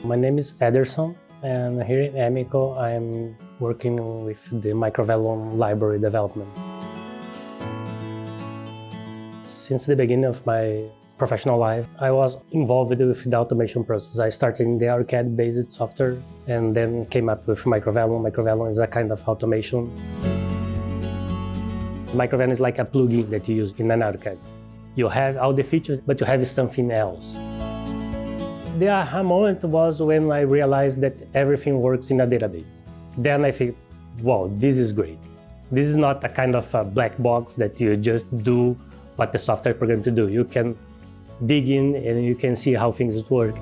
My name is Ederson, and here in Amico, I'm working with the microvellum library development. Since the beginning of my professional life, I was involved with the automation process. I started in the AutoCAD-based software and then came up with microvellum. Microvellum is a kind of automation. Microvellum is like a plugin that you use in an AutoCAD. You have all the features, but you have something else. The aha moment was when I realized that everything works in a database. Then I think, wow, this is great. This is not a kind of a black box that you just do what the software program to do. You can dig in and you can see how things work.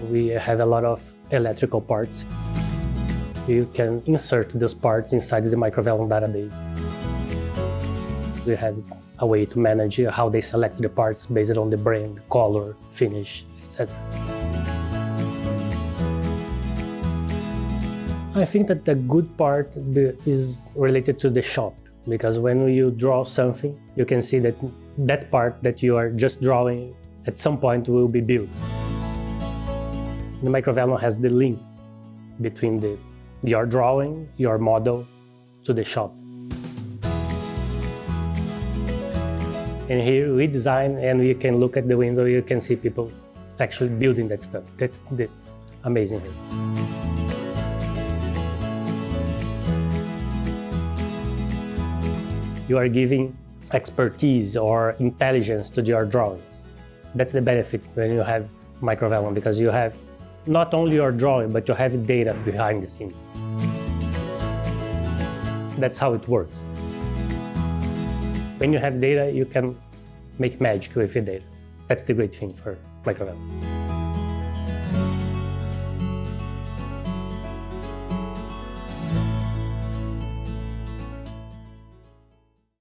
We have a lot of electrical parts. You can insert those parts inside the microvellum database. We have a way to manage how they select the parts based on the brand, color, finish, etc. I think that the good part is related to the shop, because when you draw something, you can see that that part that you are just drawing at some point will be built. The microvellum has the link between your drawing, your model, to the shop. And here we design and we can look at the window, you can see people actually building that stuff. That's the amazing here. You are giving expertise or intelligence to your drawings. That's the benefit when you have microvellum, because you have not only your drawing, but you have data behind the scenes. That's how it works. When you have data, you can make magic with your data. That's the great thing for microvellum.